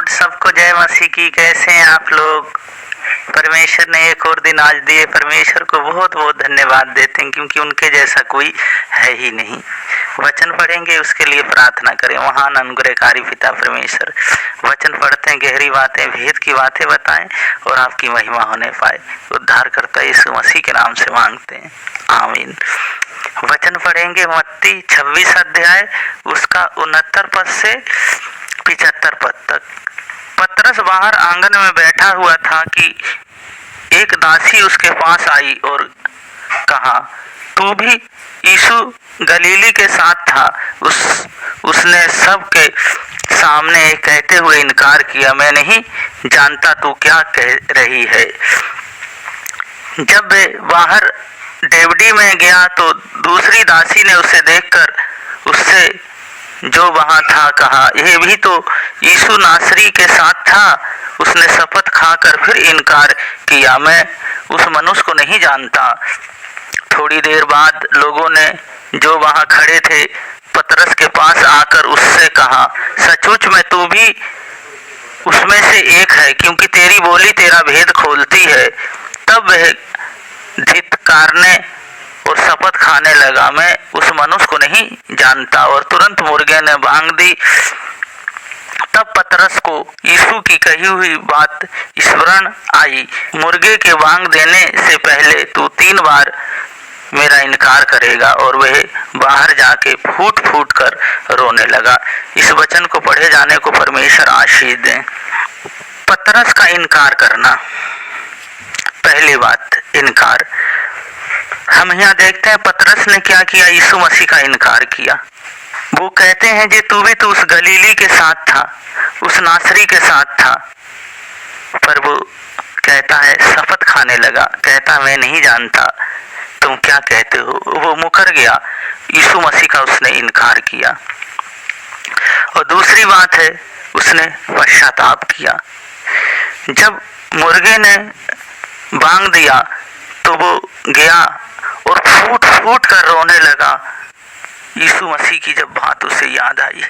Note. सबको जय मसीह की। कैसे हैं आप लोग? परमेश्वर ने एक और दिन आज दिए, परमेश्वर को बहुत बहुत धन्यवाद देते हैं, क्योंकि उनके जैसा कोई है ही नहीं। वचन पढ़ेंगे, उसके लिए प्रार्थना करें। महान अनुग्रहकारी पिता परमेश्वर, वचन पढ़ते हैं, गहरी बातें, भेद की बातें बताएं और आपकी महिमा होने पाए। उद्धारकर्ता यीशु मसीह के नाम से मांगते हैं, आमीन। वचन पढ़ेंगे मत्ती 26 अध्याय, उसका 69 पद से 75 पद तक। पतरस बाहर आंगन में बैठा हुआ था कि एक दासी उसके पास आई और कहा, तू भी यीशु गलीली के साथ था। उसने सबके सामने कहते हुए इनकार किया, मैं नहीं जानता तू क्या कह रही है। जब वे बाहर डेवढ़ी में गया तो दूसरी दासी ने उसे देखकर उससे जो वहां था कहा, यह भी तो यीशु नासरी के साथ था। उसने शपथ खाकर फिर इनकार किया, मैं उस मनुष्य को नहीं जानता। थोड़ी देर बाद लोगों ने जो वहां खड़े थे पतरस के पास आकर उससे कहा, सचमुच में तू भी उसमें से एक है, क्योंकि तेरी बोली तेरा भेद खोलती है। तब वह धिक्कारने और शपथ खाने लगा, मैं उस मनुष्य को नहीं जानता, और तुरंत मुर्गे ने बांग दी। तब पतरस को यीशु की कही हुई बात स्मरण आई, मुर्गे के बांग देने से पहले तू 3 बार मेरा इनकार करेगा। और वह बाहर जाके फूट फूट कर रोने लगा। इस वचन को पढ़े जाने को परमेश्वर आशीष दें। पतरस का इनकार करना। पहली बात, इनकार। हम यहाँ देखते हैं पतरस ने क्या किया, यीशु मसीह का इनकार किया। वो कहते हैं जे तू भी तो उस गलीली के साथ था, उस नासरी के साथ था। पर वो कहता है, शपथ खाने लगा, कहता मैं नहीं जानता तुम क्या कहते हो। वो मुकर गया, यीशु मसीह का उसने इनकार किया। और दूसरी बात है, उसने पश्चाताप किया। जब मुर्गे ने बांग दिया तो वो गया और फूट फूट कर रोने लगा। यीशु मसीह की जब बात उसे याद आई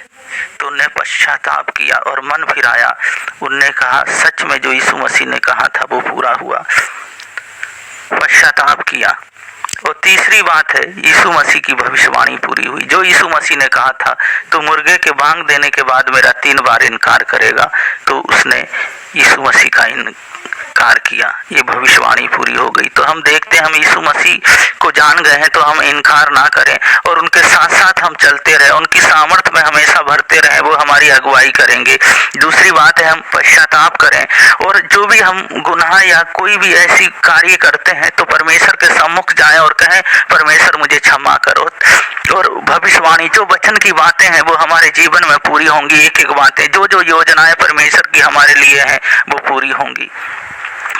तो उन्हें पश्चाताप किया और मन फिराया। उनने कहा, सच में जो यीशु मसीह ने कहा था वो पूरा हुआ। पश्चाताप किया। और तीसरी बात है, यीशु मसीह की भविष्यवाणी पूरी हुई। जो यीशु मसीह ने कहा था तो मुर्गे के बांग देने के बाद मेरा 3 बार इनकार करेगा, तो उसने यीशु मसीह का इनकार किया। ये भविष्यवाणी पूरी हो गई। तो हम देखते हैं, हम यीशु मसीह को जान गए हैं तो हम इनकार ना करें और उनके साथ साथ हम चलते रहें, उनकी सामर्थ्य में हमेशा भरते रहें, वो हमारी अगुवाई करेंगे। दूसरी बात है, हम पश्चाताप करें और जो भी हम गुनाह या कोई भी ऐसी कार्य करते हैं तो परमेश्वर के सम्मुख जाएं और कहें, परमेश्वर मुझे क्षमा करो। और भविष्यवाणी, जो वचन की बातें हैं वो हमारे जीवन में पूरी होंगी। एक एक बातें, जो जो योजनाएं परमेश्वर की हमारे लिए हैं वो पूरी होंगी।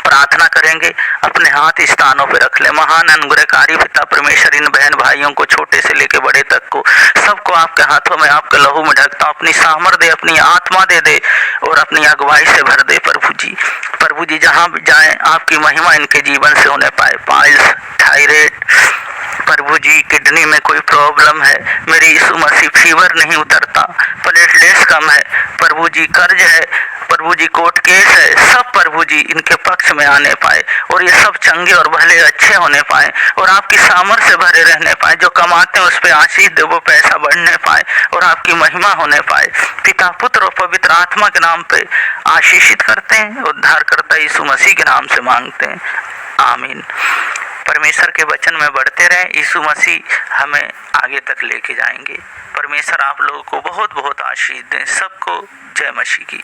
प्रार्थना करेंगे, अपने हाथ स्थानों पर रख ले। महान अनुग्रहकारी पिता परमेश्वर, इन बहन भाइयों को छोटे से लेके बड़े तक को सबको आपके हाथों में, आपके लहू में ढकता हूं। अपनी सामर्थ दे, अपनी आत्मा दे दे और अपनी अगुवाई से भर दे। प्रभु जी जहां भी जाए आपकी महिमा इनके जीवन से होने पाए। पाइल्स, थायराइड, प्रभु जी किडनी में कोई प्रॉब्लम है, मेरी यीशु मसीह फीवर नहीं उतरता, प्लेटलेट्स कम है, प्रभु जी कर्ज है, प्रभु जी कोर्ट केस है, सब प्रभु जी इनके पक्ष में आने पाए और ये सब चंगे और भले अच्छे होने पाए और आपकी सामर्थ्य से भरे रहने पाए। जो कमाते हैं उस पर आशीष दे, वो पैसा बढ़ने पाए और आपकी महिमा होने पाए। पिता, पुत्र और पवित्र आत्मा के नाम पे आशीषित करते हैं, उद्धारकर्ता यीशु मसीह के नाम से मांगते हैं, आमीन। परमेश्वर के वचन में बढ़ते रहें। यीशु मसीह हमें आगे तक लेके जाएंगे। परमेश्वर आप लोगों को बहुत बहुत आशीष दें। सबको जय मसीह की।